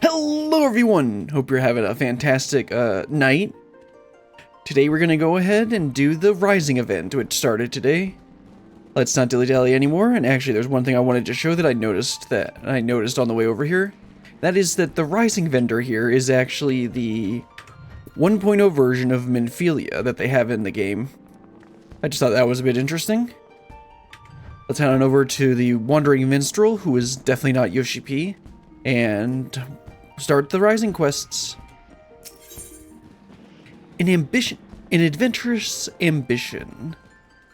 Hello everyone! Hope you're having a fantastic night. Today we're gonna go ahead and do the Rising event, which started today. Let's not dilly-dally anymore, and actually there's one thing I wanted to show that I noticed on the way over here. That is that the Rising vendor here is actually the 1.0 version of Minphilia that they have in the game. I just thought that was a bit interesting. Let's head on over to the Wandering Minstrel, who is definitely not Yoshi P, and start the Rising quests. An adventurous ambition.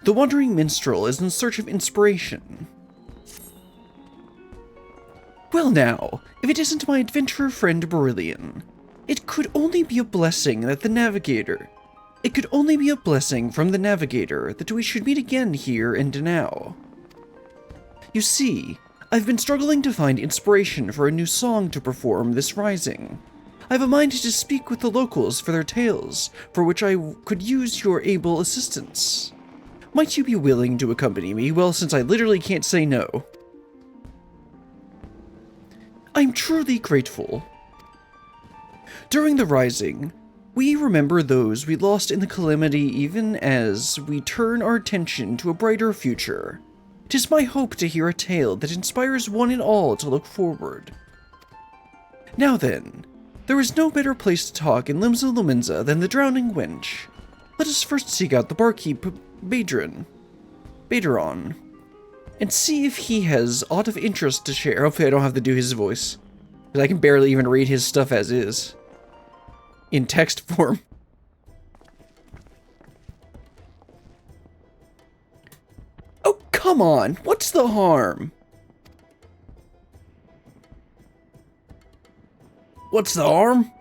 The Wandering Minstrel is in search of inspiration. Well now, if it isn't my adventurer friend Brillian, it could only be a blessing that It could only be a blessing from the Navigator that we should meet again here and now. You see, I've been struggling to find inspiration for a new song to perform this Rising. I have a mind to speak with the locals for their tales, for which I could use your able assistance. Might you be willing to accompany me? Well, since I literally can't say no. I'm truly grateful. During the Rising, we remember those we lost in the calamity even as we turn our attention to a brighter future. 'Tis my hope to hear a tale that inspires one and all to look forward. Now then, there is no better place to talk in Limsa Lumenza than the Drowning Wench. Let us first seek out the barkeep Baderon, and see if he has aught of interest to share. Hopefully I don't have to do his voice, because I can barely even read his stuff as is, in text form. Oh, come on! What's the harm? What's the harm?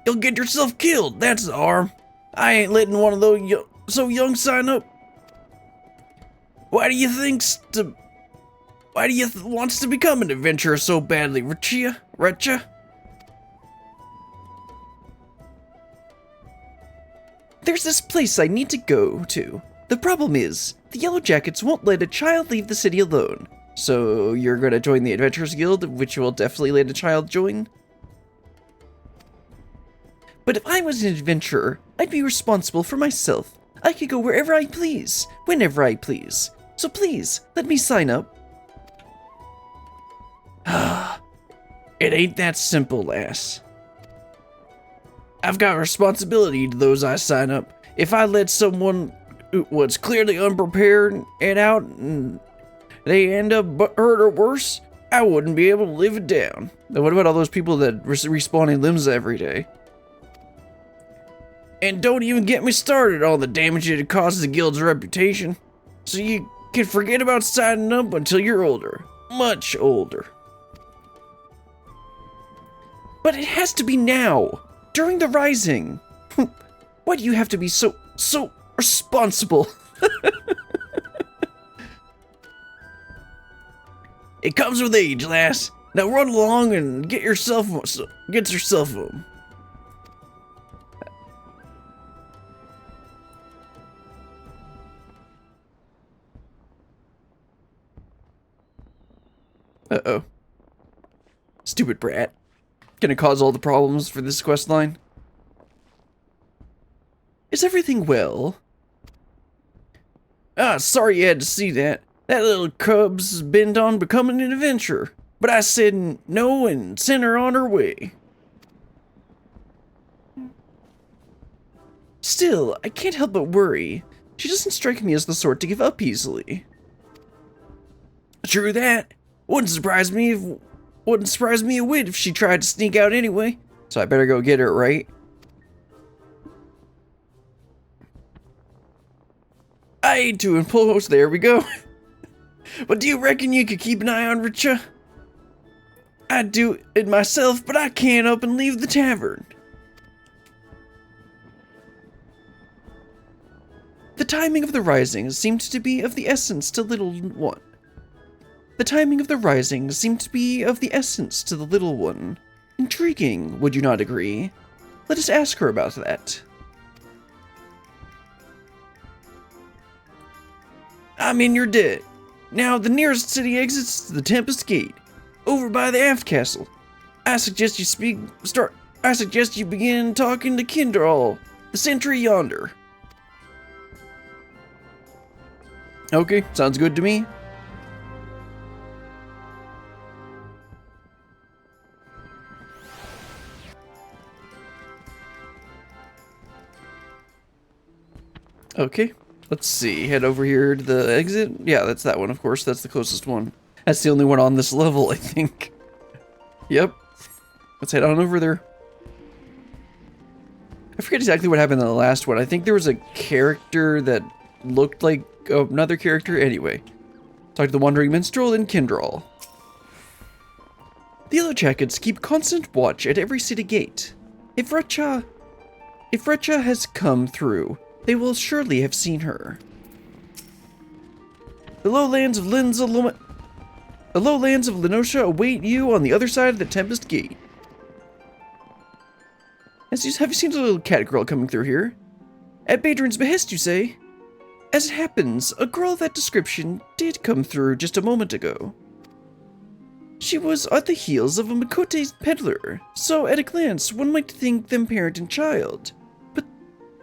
You'll get yourself killed, that's the harm. I ain't letting one of those so young sign up. Why do you wants to become an adventurer so badly, Retcha? There's this place I need to go to. The problem is, the Yellow Jackets won't let a child leave the city alone. So you're gonna join the Adventurers Guild, which will definitely let a child join? But if I was an adventurer, I'd be responsible for myself. I could go wherever I please, whenever I please. So please, let me sign up. It ain't that simple, lass. I've got responsibility to those I sign up. If I let someone who was clearly unprepared and out and they end up hurt or worse, I wouldn't be able to live it down. Now, what about all those people that respawn in Limsa every day? And don't even get me started on the damage it causes the guild's reputation. So you can forget about signing up until you're older. Much older. But it has to be now, during the Rising. Why do you have to be so responsible? It comes with age, lass. Now run along and get yourself home. Uh-oh. Stupid brat. Gonna cause all the problems for this quest line. Is everything well? Sorry you had to see that. That little cub's bent on becoming an adventurer. But I said no and sent her on her way. Still, I can't help but worry. She doesn't strike me as the sort to give up easily. True that. Wouldn't surprise me a whit if she tried to sneak out anyway. So I better go get her, right? I ain't too imposed, there we go. But do you reckon you could keep an eye on Richa? I'd do it myself, but I can't up and leave the tavern. The timing of the Rising seemed to be of the essence to little one. The timing of the Rising seemed to be of the essence to the little one. Intriguing, would you not agree? Let us ask her about that. I'm in your debt. Now, the nearest city exit's the Tempest Gate, over by the Aft Castle. I suggest you begin talking to Kinderall, the sentry yonder. Okay, sounds good to me. Okay, let's see. Head over here to the exit. Yeah, that's that one, of course. That's the closest one. That's the only one on this level, I think. Yep. Let's head on over there. I forget exactly what happened in the last one. I think there was a character that looked like another character. Anyway, talk to the Wandering Minstrel and Kinderall. The Yellow Jackets keep constant watch at every city gate. If Recha has come through, they will surely have seen her. The lowlands of Lenosha await you on the other side of the Tempest Gate. Have you seen the little cat girl coming through here? At Badrin's behest, you say? As it happens, a girl of that description did come through just a moment ago. She was at the heels of a Makote peddler, so at a glance one might think them parent and child.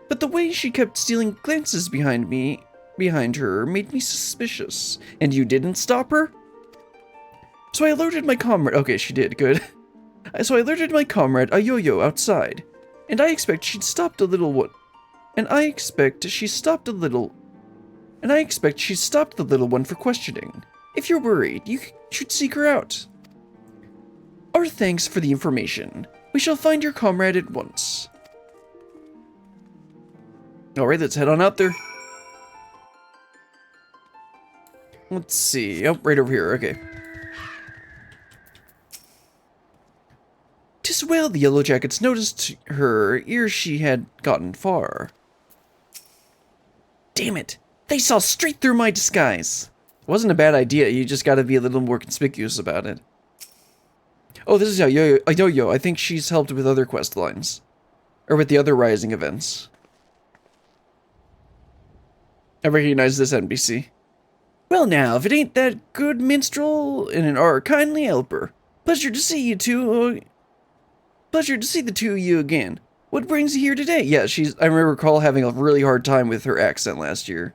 But the way she kept stealing glances behind her made me suspicious. And you didn't stop her? So I alerted my comrade. Okay, she did, good. So I alerted my comrade Ayoyo outside, and I expect she stopped a little one. And I expect she stopped the little one for questioning. If you're worried, you should seek her out. Our thanks for the information. We shall find your comrade at once. Alright, let's head on out there. Let's see. Oh, right over here. Okay. 'Tis well the Yellow Jackets noticed her ere she had gotten far. Damn it! They saw straight through my disguise! Wasn't a bad idea, you just gotta be a little more conspicuous about it. Oh, this is Yo-Yo. I think she's helped with other quest lines. Or with the other Rising events. I recognize this NPC. Well now, if it ain't that good minstrel and our kindly helper. Pleasure to see the two of you again. What brings you here today? Yeah, I recall having a really hard time with her accent last year.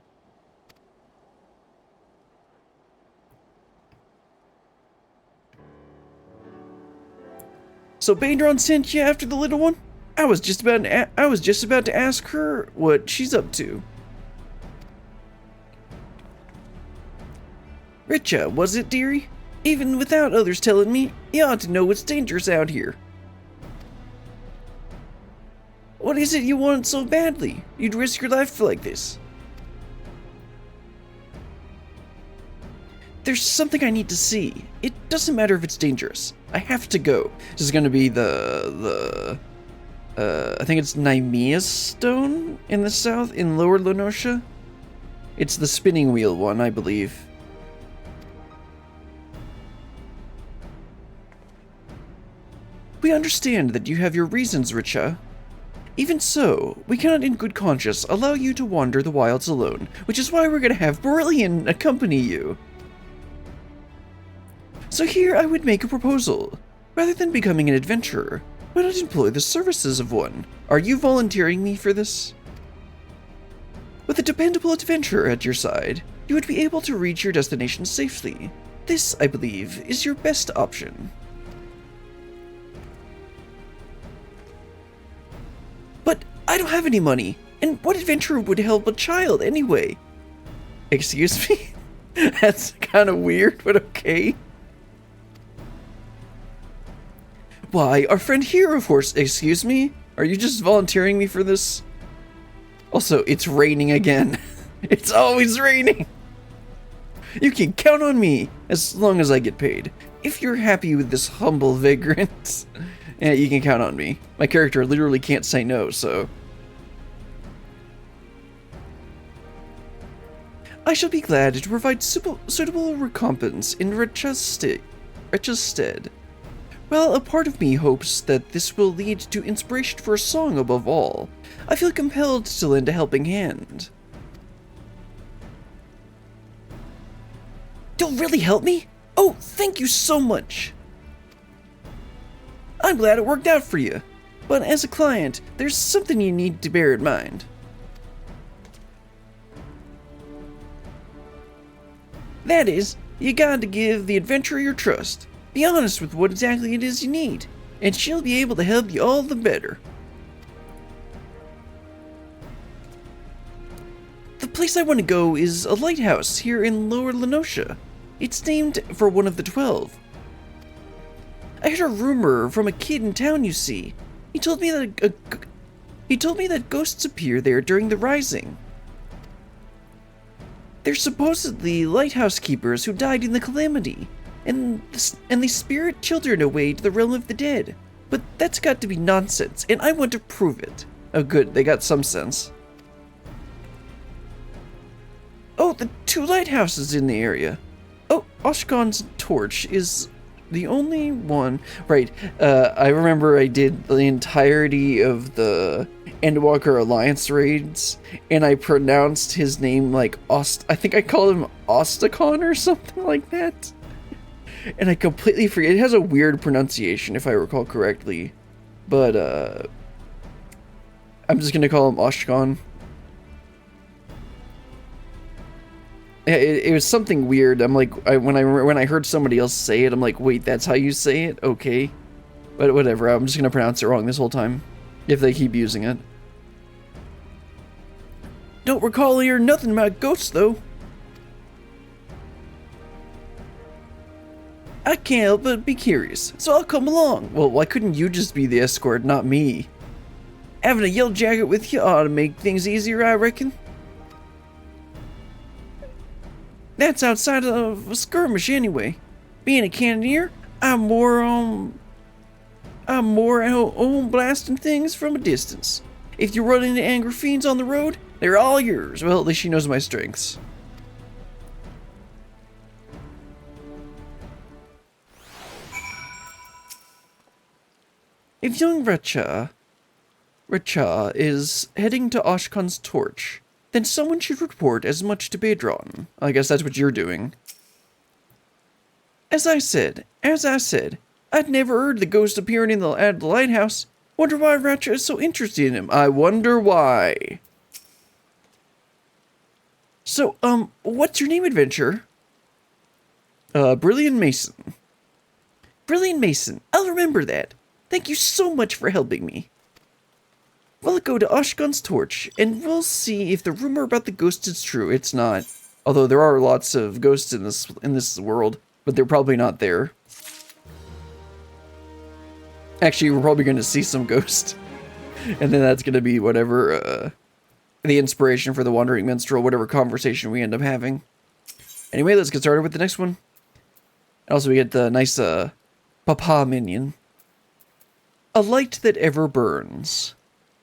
So Baindron sent you after the little one? I was just about to ask her what she's up to. Richa, was it, dearie? Even without others telling me, you ought to know it's dangerous out here. What is it you want so badly? You'd risk your life for like this. There's something I need to see. It doesn't matter if it's dangerous. I have to go. This is gonna be I think it's Nymea's stone in the south, in Lower Lenosha. It's the spinning wheel one, I believe. We understand that you have your reasons, Richa. Even so, we cannot in good conscience allow you to wander the wilds alone, which is why we're gonna have Brilliant accompany you. So here I would make a proposal. Rather than becoming an adventurer, why not employ the services of one? Are you volunteering me for this? With a dependable adventurer at your side, you would be able to reach your destination safely. This, I believe, is your best option. But I don't have any money, and what adventurer would help a child anyway? Excuse me? That's kind of weird, but okay. Why, our friend here, of course. Excuse me? Are you just volunteering me for this? Also, it's raining again. It's always raining. You can count on me, as long as I get paid. If you're happy with this humble vagrant, yeah, you can count on me. My character literally can't say no, so... I shall be glad to provide suitable recompense in Recha's stead. Well, a part of me hopes that this will lead to inspiration for a song above all. I feel compelled to lend a helping hand. You'll really help me? Oh, thank you so much! I'm glad it worked out for you. But as a client, there's something you need to bear in mind. That is, you got to give the adventurer your trust. Be honest with what exactly it is you need, and she'll be able to help you all the better. The place I want to go is a lighthouse here in Lower Lenosha. It's named for one of the 12. I heard a rumor from a kid in town, you see. He told me that ghosts appear there during the Rising. They're supposedly lighthouse keepers who died in the calamity, and they spirit children away to the realm of the dead. But that's got to be nonsense, and I want to prove it. Oh good, they got some sense. Oh, the 2 lighthouses in the area. Oh, Oshkon's torch is the only one. Right, I remember I did the entirety of the Endwalker Alliance raids, and I pronounced his name like I think I called him Ostakon or something like that. And I completely forget. It has a weird pronunciation, if I recall correctly. But, I'm just gonna call him Oshkon. It was something weird. I'm like, when I heard somebody else say it, I'm like, wait, that's how you say it? Okay. But whatever, I'm just gonna pronounce it wrong this whole time, if they keep using it. Don't recall hearing nothing about ghosts, though. I can't help but be curious, so I'll come along. Well, why couldn't you just be the escort, not me? Having a yellow jacket with you ought to make things easier, I reckon. That's outside of a skirmish anyway. Being a cannoneer, I'm more at home blasting things from a distance. If you run into angry fiends on the road, they're all yours. Well, at least she knows my strengths. If young Racha is heading to Oshkon's torch, then someone should report as much to Bedron. I guess that's what you're doing. As I said, I'd never heard the ghost appearing at the lighthouse. Wonder why Racha is so interested in him. I wonder why. So, what's your name, adventurer? Brilliant Mason. Brilliant Mason, I'll remember that. Thank you so much for helping me. We'll go to Oshkon's torch, and we'll see if the rumor about the ghosts is true. It's not. Although there are lots of ghosts in this world, but they're probably not there. Actually, we're probably going to see some ghosts. And then that's going to be whatever, the inspiration for the Wandering Minstrel, whatever conversation we end up having. Anyway, let's get started with the next one. Also, we get the nice, Papa minion. A light that ever burns.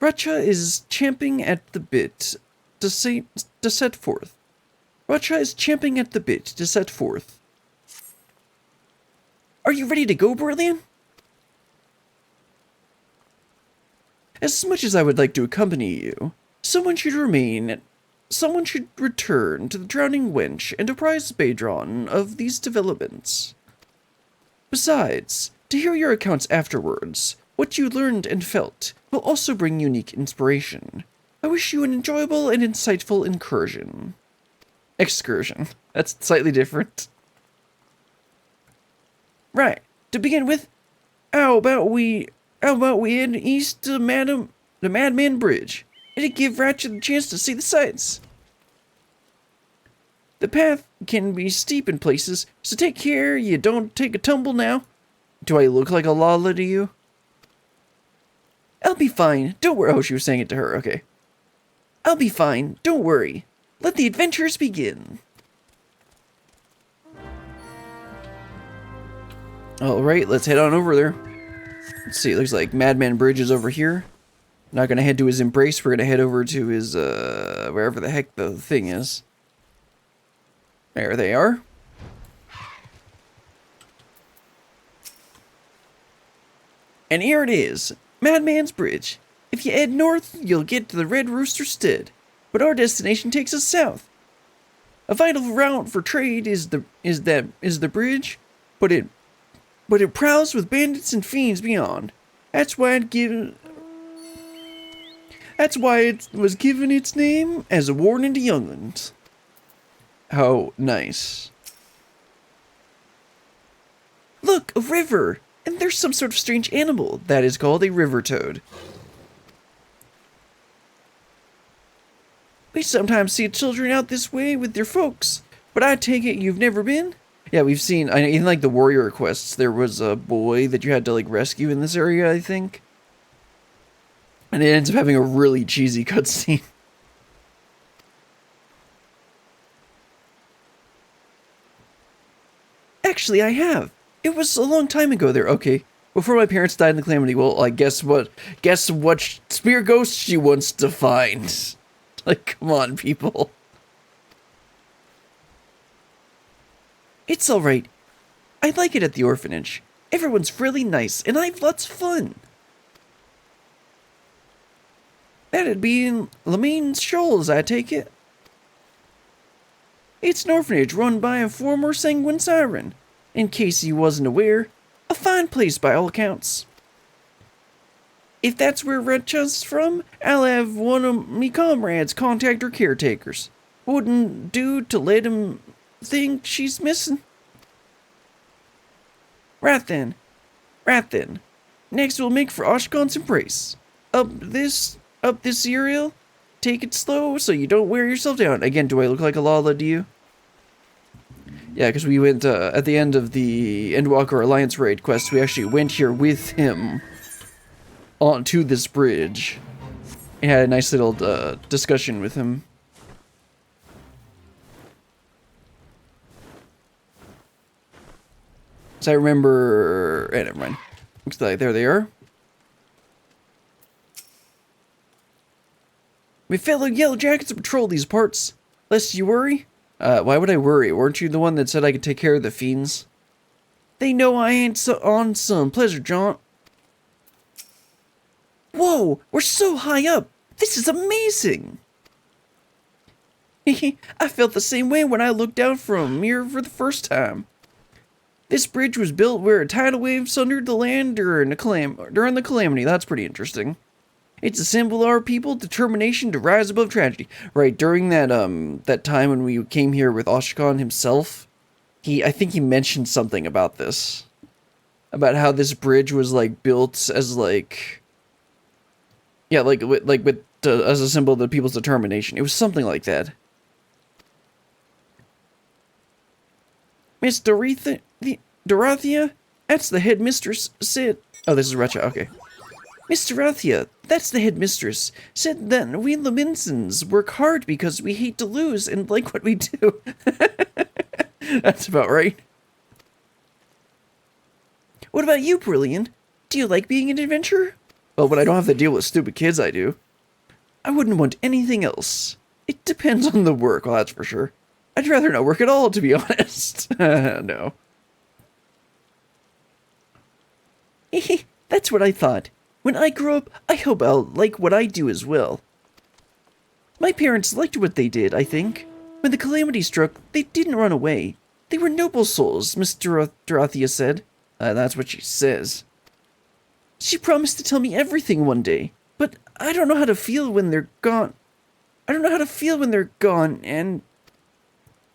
Racha is champing at the bit to set forth. Racha is champing at the bit to set forth. Are you ready to go, Brilliant? As much as I would like to accompany you, someone should return to the Drowning Wench and apprise Bedron of these developments. Besides, to hear your accounts afterwards, what you learned and felt will also bring unique inspiration. I wish you an enjoyable and insightful excursion. That's slightly different. Right. To begin with, how about we head east to the Madman Bridge? It'd give Ratchet the chance to see the sights. The path can be steep in places, so take care you don't take a tumble now. Do I look like a Lala to you? I'll be fine. Don't worry. Oh, she was saying it to her. Okay. I'll be fine. Don't worry. Let the adventures begin. Alright, let's head on over there. Let's see, it looks like Madman Bridge is over here. Not gonna head to his embrace, we're gonna head over to his, wherever the heck the thing is. There they are. And here it is, Madman's Bridge. If you head north, you'll get to the Red Rooster Stead, but our destination takes us south. A vital route for trade is the bridge, but it prowls with bandits and fiends beyond. That's why That's why it was given its name as a warning to younglings. How nice. Look, a river! And there's some sort of strange animal that is called a river toad. We sometimes see children out this way with their folks, but I take it you've never been? Yeah, we've seen, in like the warrior quests, there was a boy that you had to like rescue in this area, I think. And it ends up having a really cheesy cutscene. Actually, I have. It was a long time ago there. Okay. Before my parents died in the calamity, well, I guess what spear ghost she wants to find. Like, come on, people. It's alright. I like it at the orphanage. Everyone's really nice, and I have lots of fun. That'd be in Lamine Shoals, I take it. It's an orphanage run by a former sanguine siren. In case you wasn't aware, a fine place by all accounts. If that's where Redcha's from, I'll have one of me comrades contact her caretakers. Wouldn't do to let him think she's missing. Right then. Next we'll make for Oshkon's embrace. Up this serial. Take it slow so you don't wear yourself down. Again, do I look like a Lala to you? Yeah, because we went, at the end of the Endwalker Alliance raid quest, we actually went here with him onto this bridge. And had a nice little, discussion with him. So I remember... never mind. Looks like there they are. My fellow Yellow Jackets patrol these parts. Lest you worry. Why would I worry? Weren't you the one that said I could take care of the fiends? They know I ain't on some pleasure jaunt. Whoa, we're so high up. This is amazing. I felt the same way when I looked down from here for the first time. This bridge was built where a tidal wave sundered the land during the calamity. That's pretty interesting. It's a symbol of our people's determination to rise above tragedy. Right, during that that time when we came here with Oshkon himself, I think he mentioned something about this. About how this bridge was like built as like as a symbol of the people's determination. It was something like that. Miss Dorothea? That's the headmistress said. Oh, this is Recha, okay. Miss Dorothea, that's the headmistress, said that we Laminsons work hard because we hate to lose and like what we do. That's about right. What about you, Brilliant? Do you like being an adventurer? Well, when I don't have to deal with stupid kids, I do. I wouldn't want anything else. It depends on the work, well, that's for sure. I'd rather not work at all, to be honest. No. That's what I thought. When I grow up, I hope I'll like what I do as well. My parents liked what they did, I think. When the calamity struck, they didn't run away. They were noble souls, Miss Dorothea said. That's what she says. She promised to tell me everything one day, but I don't know how to feel when they're gone. And...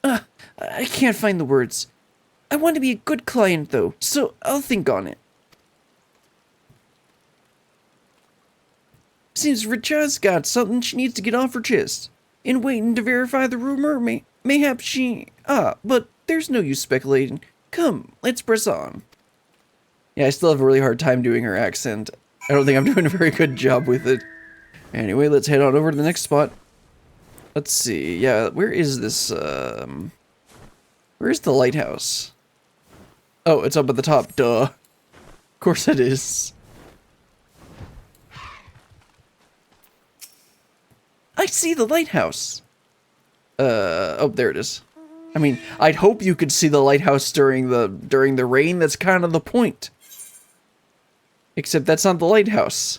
I can't find the words. I want to be a good client, though, so I'll think on it. Seems Richa's got something she needs to get off her chest. In waiting to verify the rumor, mayhaps she... but there's no use speculating. Come, let's press on. Yeah, I still have a really hard time doing her accent. I don't think I'm doing a very good job with it. Anyway, let's head on over to the next spot. Let's see. Yeah, where is this, where's the lighthouse? Oh, it's up at the top. Duh. Of course it is. I see the lighthouse. Oh, there it is. I mean, I'd hope you could see the lighthouse during the rain. That's kind of the point. Except that's not the lighthouse.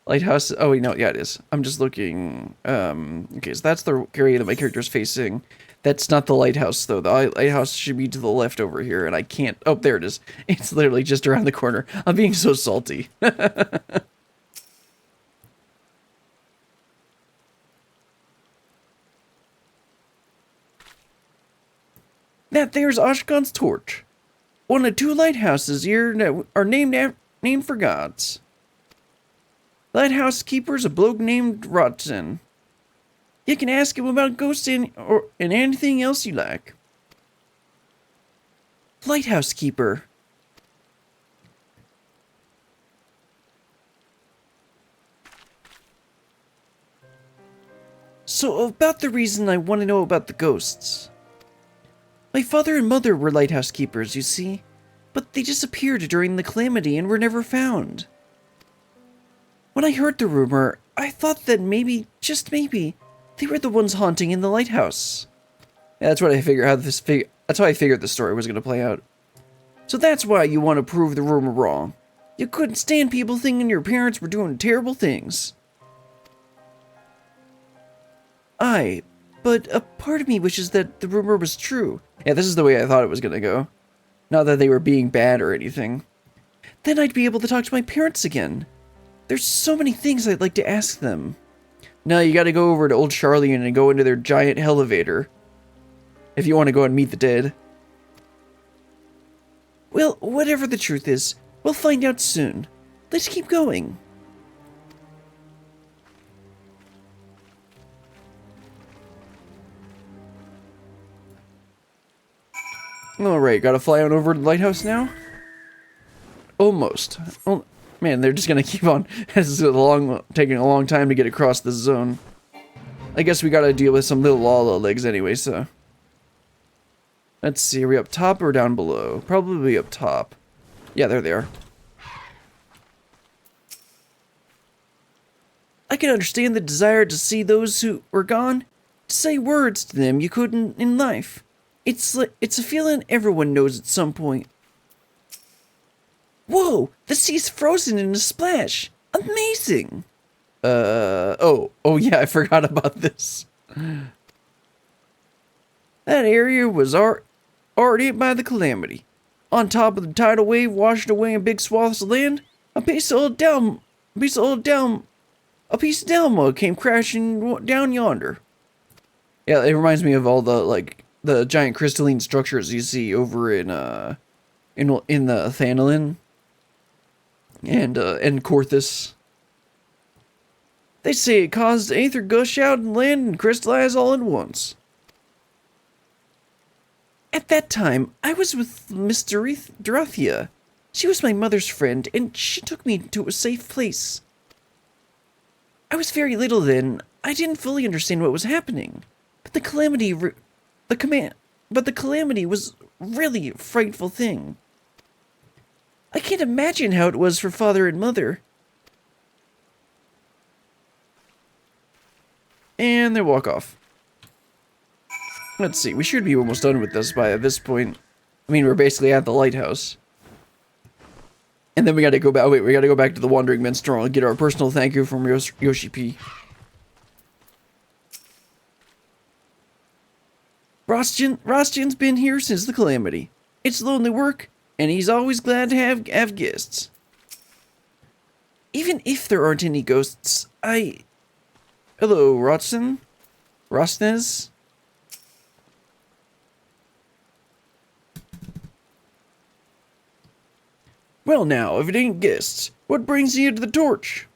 Lighthouse, oh wait, no, yeah, it is. I'm just looking, okay, so that's the area that my character's facing. That's not the lighthouse, though. The lighthouse should be to the left over here, and I can't... Oh, there it is. It's literally just around the corner. I'm being so salty. That there's Ashkan's torch. One of two lighthouses here that are named for gods. Lighthouse keeper's a bloke named Rodson. You can ask him about ghosts and anything else you like. Lighthouse keeper. So about the reason I want to know about the ghosts. My father and mother were lighthouse keepers, you see, but they disappeared during the calamity and were never found. When I heard the rumor, I thought that maybe, just maybe, they were the ones haunting in the lighthouse. Yeah, that's what I figured. That's how I figured the story was going to play out. So that's why you want to prove the rumor wrong. You couldn't stand people thinking your parents were doing terrible things. But a part of me wishes that the rumor was true. Yeah, this is the way I thought it was gonna go. Not that they were being bad or anything. Then I'd be able to talk to my parents again. There's so many things I'd like to ask them. No, you gotta go over to Old Charlian and go into their giant elevator. If you want to go and meet the dead. Well, whatever the truth is, we'll find out soon. Let's keep going. Alright, gotta fly on over to the lighthouse now? Almost. Oh, man, they're just gonna keep on. This is taking a long time to get across this zone. I guess we gotta deal with some little Lala legs anyway, so. Let's see, are we up top or down below? Probably up top. Yeah, they're there. I can understand the desire to see those who were gone, to say words to them you couldn't in life. It's a feeling everyone knows at some point. Whoa! The sea's frozen in a splash! Amazing! Oh yeah, I forgot about this. That area was already hit by the calamity. On top of the tidal wave washed away in big swaths of land, a piece of Delma came crashing down yonder. Yeah, it reminds me of all the giant crystalline structures you see over in the Thanalin and Korthus. They say it caused aether gush out and land and crystallize all at once. At that time, I was with Miss Dorothea. She was my mother's friend, and she took me to a safe place. I was very little then. I didn't fully understand what was happening, but the calamity was really a frightful thing. I can't imagine how it was for father and mother. And they walk off. Let's see, we should be almost done with this by this point. I mean, we're basically at the lighthouse. And then we gotta go back, we gotta go back to the Wandering Minstrel and get our personal thank you from Yoshi P. Rostian's been here since the calamity. It's lonely work, and he's always glad to have guests. Even if there aren't any ghosts, Hello, Rostnes? Well now, if it ain't guests, what brings you to the torch?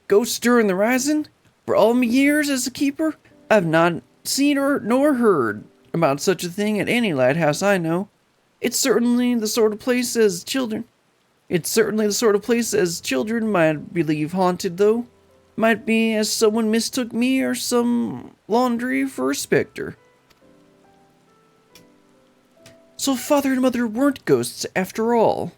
Ghosts during the Rising? For all my years as a keeper, I've not seen nor heard about such a thing at any lighthouse I know. It's certainly the sort of place as children might believe haunted, though. Might be as someone mistook me or some laundry for a specter. So father and mother weren't ghosts after all.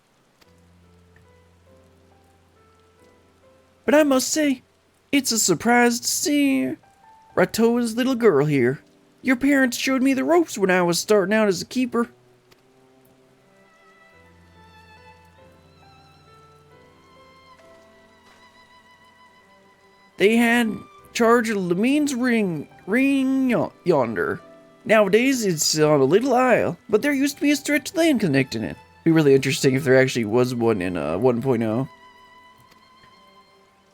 But I must say, it's a surprise to see Ratoa's little girl here. Your parents showed me the ropes when I was starting out as a keeper. They had charge of Lamine's ring yonder. Nowadays, it's on a little isle, but there used to be a stretch of land connecting it. It'd be really interesting if there actually was one in 1.0.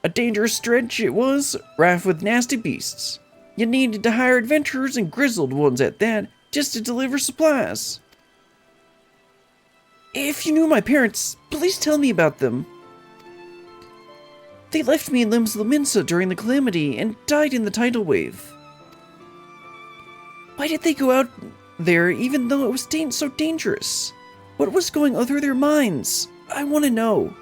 A dangerous stretch it was, rife with nasty beasts. You needed to hire adventurers and grizzled ones at that, just to deliver supplies. If you knew my parents, please tell me about them. They left me in Limsa during the calamity and died in the tidal wave. Why did they go out there even though it was so dangerous? What was going on through their minds? I want to know.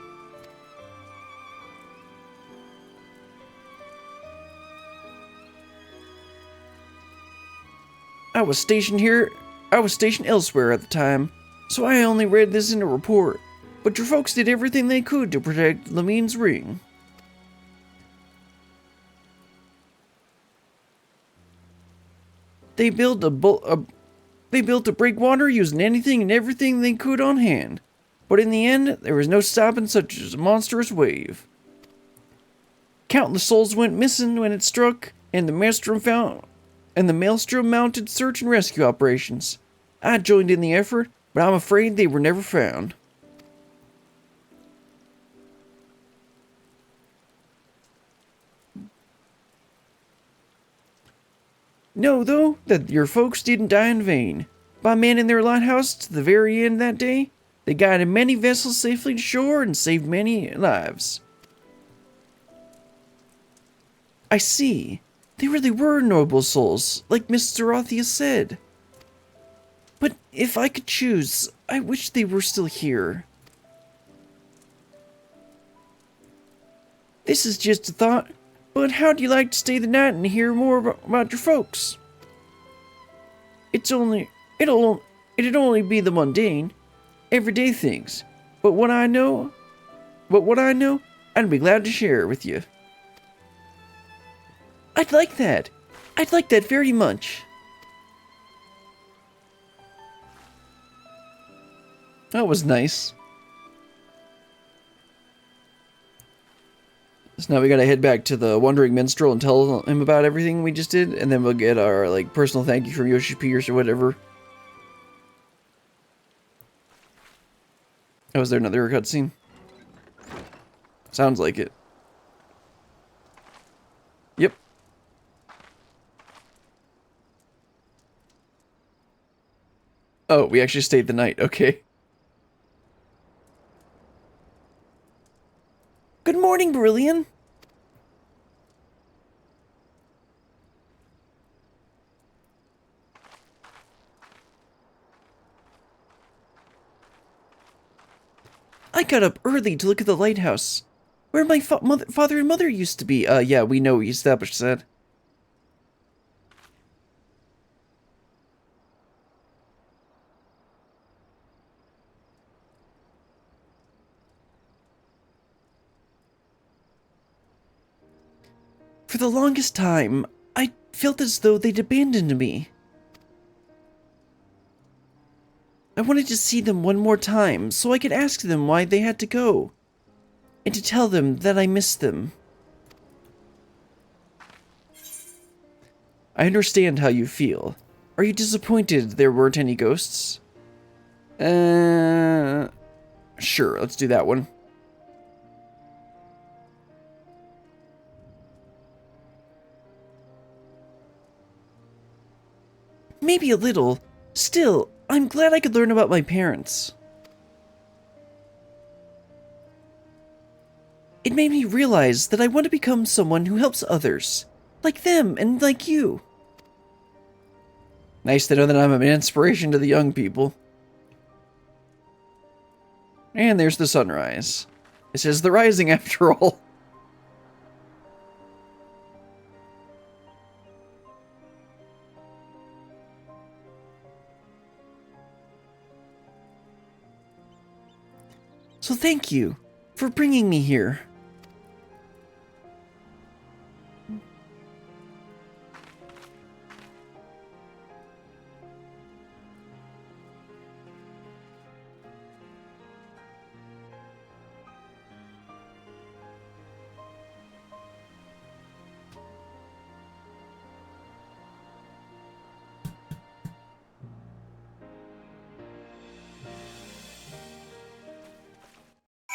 I was stationed elsewhere at the time, so I only read this in a report. But your folks did everything they could to protect Lamine's ring. They built a breakwater using anything and everything they could on hand. But in the end, there was no stopping such a monstrous wave. Countless souls went missing when it struck, and the Maelstrom mounted search and rescue operations. I joined in the effort, but I'm afraid they were never found. Know, though, that your folks didn't die in vain. By manning their lighthouse to the very end that day, they guided many vessels safely to shore and saved many lives. I see. They really were noble souls, like Miss Dorothea said. But if I could choose, I wish they were still here. This is just a thought, but how'd you like to stay the night and hear more about your folks? It'd only be the mundane, everyday things. But what I know, I'd be glad to share with you. I'd like that. I'd like that very much. That was nice. So now we gotta head back to the Wandering Minstrel and tell him about everything we just did, and then we'll get our, like, personal thank you from Yoshi Pierce or whatever. Oh, is there another cutscene? Sounds like it. Yep. Oh, we actually stayed the night. Okay. Good morning, Brilliant. I got up early to look at the lighthouse, where my father and mother used to be. Yeah, we know, we established that. For the longest time, I felt as though they'd abandoned me. I wanted to see them one more time so I could ask them why they had to go, and to tell them that I missed them. I understand how you feel. Are you disappointed there weren't any ghosts? Sure, let's do that one. Maybe a little. Still, I'm glad I could learn about my parents. It made me realize that I want to become someone who helps others. Like them and like you. Nice to know that I'm an inspiration to the young people. And there's the sunrise. This is the rising after all. So thank you for bringing me here.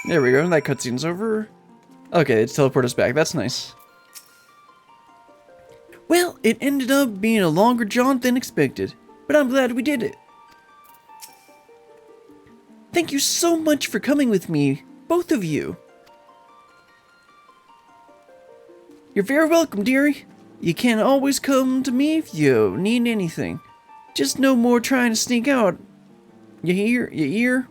There we go, that cutscene's over. Okay, it's teleported us back, that's nice. Well, it ended up being a longer jaunt than expected, but I'm glad we did it. Thank you so much for coming with me, both of you. You're very welcome, dearie. You can always come to me if you need anything. Just no more trying to sneak out. You hear? You hear?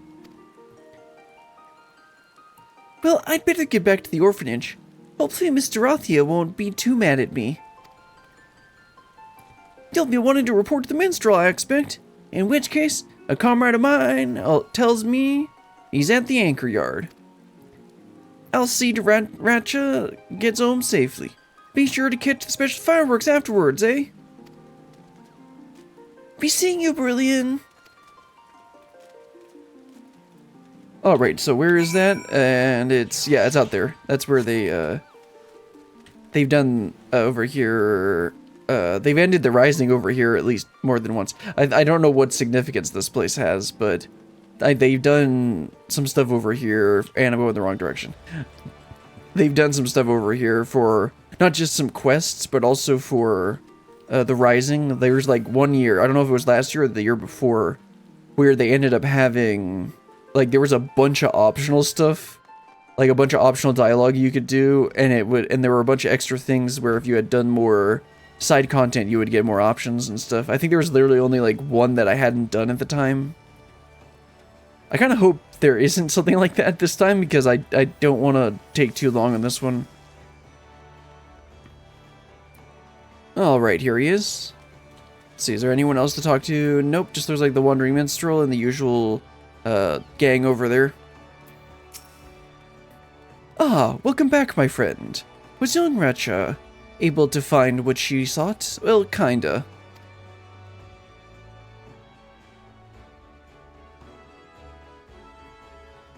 Well, I'd better get back to the orphanage. Hopefully Miss Dorothea won't be too mad at me. You'll be wanting to report to the minstrel, I expect. In which case, a comrade of mine tells me he's at the anchor yard. I'll see to Ratcha gets home safely. Be sure to catch the special fireworks afterwards, eh? Be seeing you, Brilliant. Alright, so where is that? And it's out there. That's where they've done over here. They've ended the Rising over here at least more than once. I don't know what significance this place has, but they've done some stuff over here, and I'm going the wrong direction. They've done some stuff over here for not just some quests, but also for the Rising. There was like 1 year, I don't know if it was last year or the year before, where they ended up having, like, there was a bunch of optional stuff, like a bunch of optional dialogue you could do, and there were a bunch of extra things where if you had done more side content, you would get more options and stuff. I think there was literally only like one that I hadn't done at the time. I kind of hope there isn't something like that this time, because I don't want to take too long on this one. Alright, here he is. Let's see, is there anyone else to talk to? Nope, just there's like the Wandering Minstrel and the usual gang over there. Ah, welcome back, my friend. Was young Ratcha able to find what she sought? Well, kinda.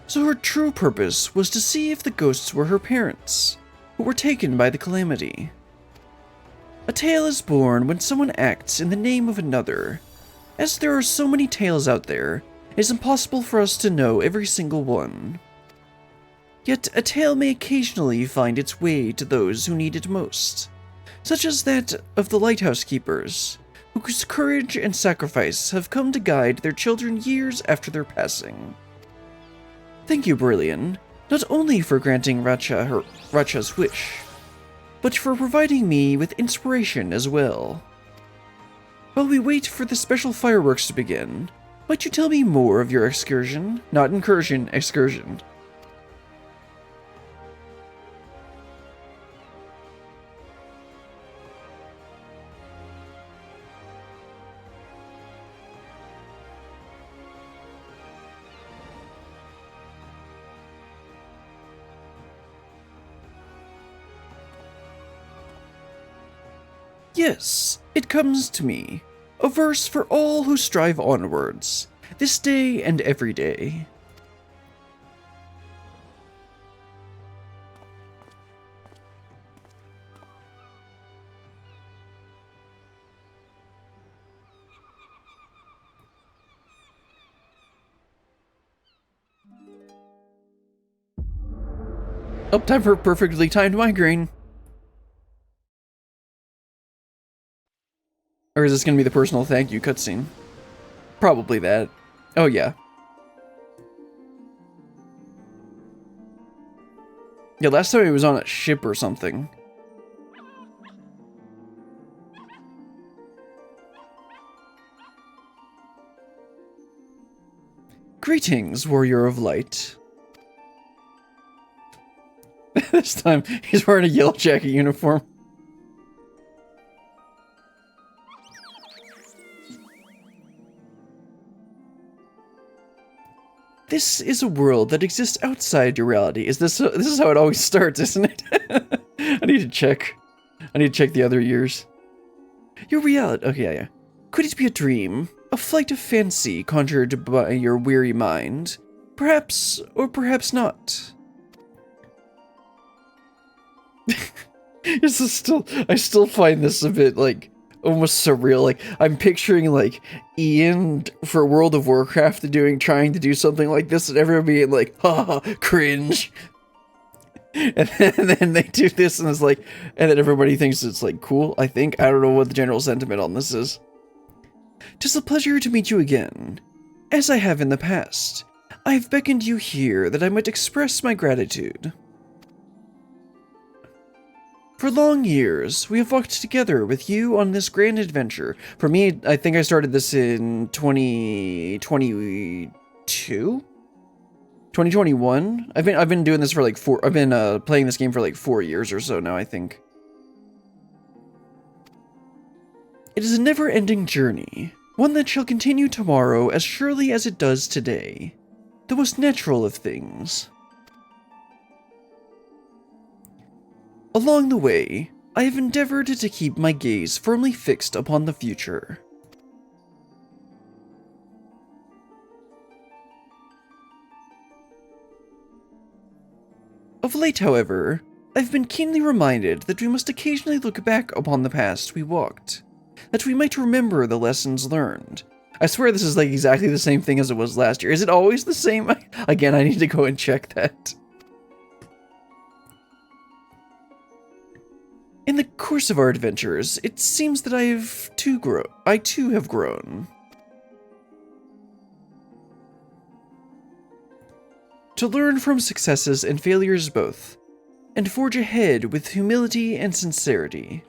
So her true purpose was to see if the ghosts were her parents, who were taken by the calamity. A tale is born when someone acts in the name of another. As there are so many tales out there, it is impossible for us to know every single one. Yet a tale may occasionally find its way to those who need it most, such as that of the lighthouse keepers, whose courage and sacrifice have come to guide their children years after their passing. Thank you, Brilliant, not only for granting Ratcha's wish, but for providing me with inspiration as well. While we wait for the special fireworks to begin, might you tell me more of your excursion? Not incursion, excursion. Yes, it comes to me. A verse for all who strive onwards, this day and every day. Oh, time for a perfectly timed migraine. Or is this going to be the personal thank you cutscene? Probably that. Oh, yeah. Yeah, last time he was on a ship or something. Greetings, Warrior of Light. This time, he's wearing a Yellow Jacket uniform. This is a world that exists outside your reality. This is how it always starts, isn't it? I need to check. I need to check the other years. Your reality. Okay, yeah. Could it be a dream? A flight of fancy conjured by your weary mind? Perhaps, or perhaps not. This is still. I still find this a bit like almost surreal. Like, I'm picturing, like, Ian for World of Warcraft trying to do something like this, and everyone being like, ha, cringe. And then they do this, and it's like, and then everybody thinks it's, like, cool, I think. I don't know what the general sentiment on this is. 'Tis a pleasure to meet you again. As I have in the past, I have beckoned you here that I might express my gratitude. For long years, we have walked together with you on this grand adventure. For me, I think I started this in 2022? 2021? I've been doing this for like I've been playing this game for like 4 years or so now, I think. It is a never-ending journey, one that shall continue tomorrow as surely as it does today. The most natural of things. Along the way, I have endeavored to keep my gaze firmly fixed upon the future. Of late, however, I've been keenly reminded that we must occasionally look back upon the past we walked, that we might remember the lessons learned. I swear this is like exactly the same thing as it was last year. Is it always the same? Again, I need to go and check that. In the course of our adventures, it seems that I too have grown. To learn from successes and failures both, and forge ahead with humility and sincerity.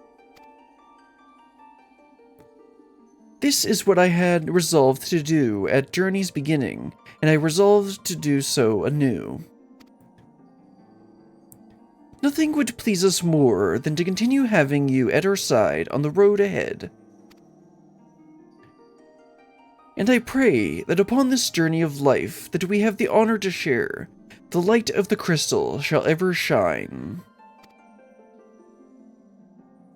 This is what I had resolved to do at Journey's beginning, and I resolved to do so anew. Nothing would please us more than to continue having you at our side on the road ahead. And I pray that upon this journey of life that we have the honor to share, the light of the crystal shall ever shine.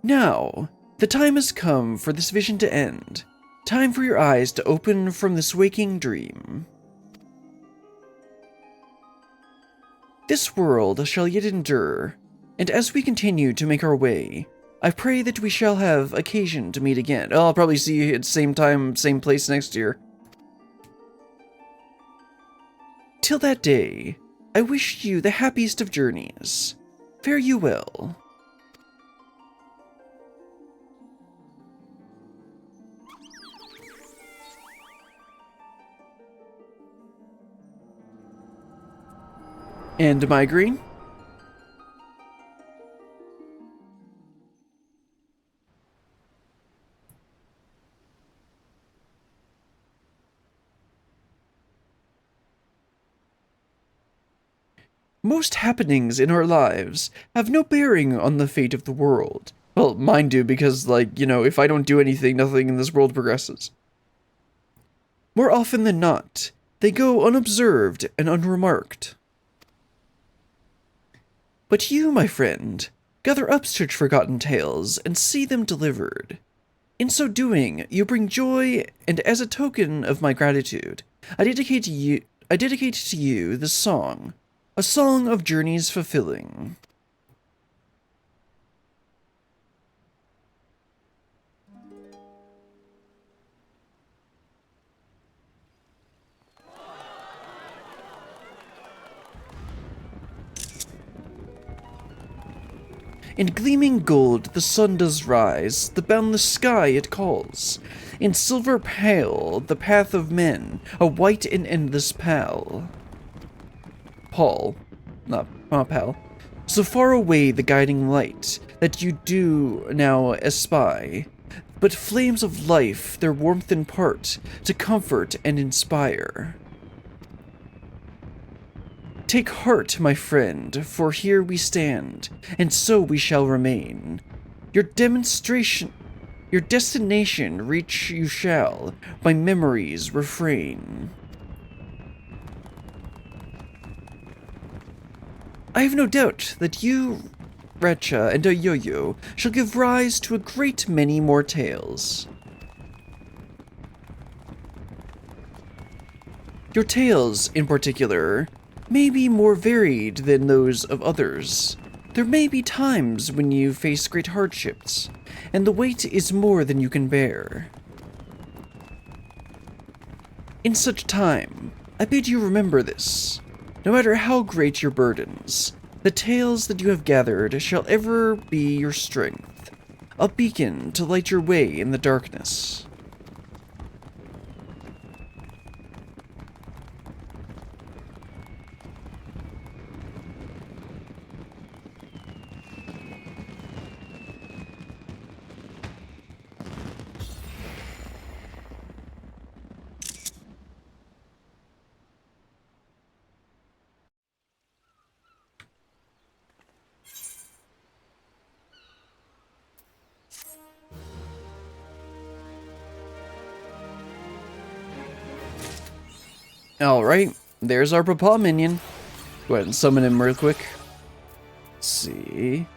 Now, the time has come for this vision to end. Time for your eyes to open from this waking dream. This world shall yet endure, and as we continue to make our way, I pray that we shall have occasion to meet again. I'll probably see you at the same time, same place next year. Till that day, I wish you the happiest of journeys. Fare you well. And migraine? Most happenings in our lives have no bearing on the fate of the world. Well, mine do because, like, you know, if I don't do anything, nothing in this world progresses. More often than not, they go unobserved and unremarked. But you, my friend, gather up such forgotten tales and see them delivered. In so doing, you bring joy, and as a token of my gratitude, I dedicate to you this song, a song of journeys fulfilling. In gleaming gold the sun does rise, the boundless sky it calls. In silver pale the path of men, a white and endless pal. Not pal. So far away the guiding light, that you do now espy, but flames of life their warmth impart, to comfort and inspire. Take heart, my friend, for here we stand, and so we shall remain. Your destination reach you shall, by memory's refrain. I have no doubt that you, Recha, and Oyoyo shall give rise to a great many more tales. Your tales, in particular, may be more varied than those of others, There may be times when you face great hardships, and the weight is more than you can bear. In such time, I bid you remember this. No matter how great your burdens, the tales that you have gathered shall ever be your strength, a beacon to light your way in the darkness. Alright, there's our Papa minion. Go ahead and summon him real quick. Let's see.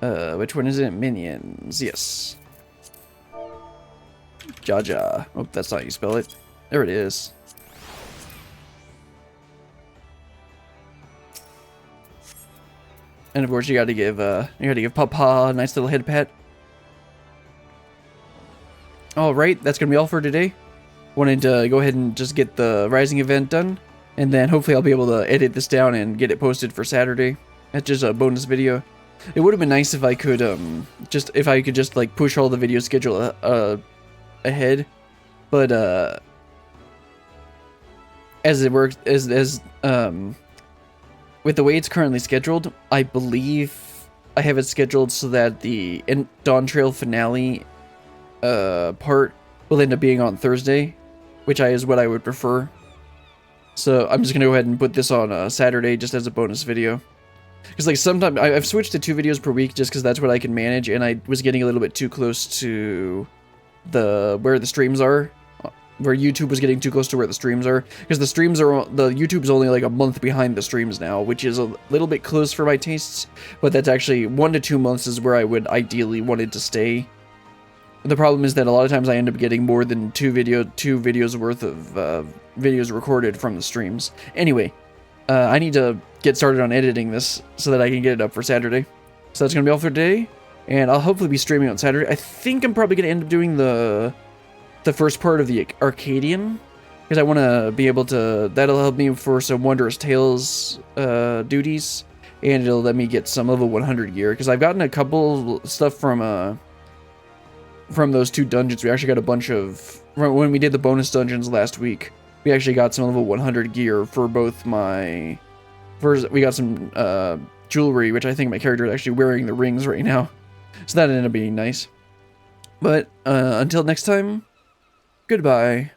Which one is it? Minions, yes. Jaja. Oh, that's not how you spell it. There it is. And of course you gotta give Papa a nice little head pat. Alright, that's gonna be all for today. Wanted to go ahead and just get the Rising event done, and then hopefully I'll be able to edit this down and get it posted for Saturday. That's just a bonus video. It would have been nice if I could just like push all the video schedule ahead, but as it works, with the way it's currently scheduled, I believe I have it scheduled so that the Dawn Trail finale part will end up being on Thursday, which is what I would prefer. So I'm just gonna go ahead and put this on Saturday just as a bonus video. Because like sometimes I've switched to 2 videos per week just because that's what I can manage, and I was getting a little bit too close to where the streams are, where YouTube was getting too close to where the streams are. Because the YouTube's only like a month behind the streams now, which is a little bit close for my tastes. But that's actually 1 to 2 months is where I would ideally wanted to stay. The problem is that a lot of times I end up getting more than two videos worth of videos recorded from the streams. Anyway, I need to get started on editing this so that I can get it up for Saturday. So that's going to be all for today, and I'll hopefully be streaming on Saturday. I think I'm probably going to end up doing the first part of the Arcadian, because I want to be able to, that'll help me for some Wondrous Tales duties, and it'll let me get some level 100 gear, because I've gotten a couple stuff from those 2 dungeons. We actually got a bunch of, when we did the bonus dungeons last week, we actually got some level 100 gear for both my, first we got some jewelry, which I think my character is actually wearing the rings right now, so that ended up being nice. But until next time, goodbye.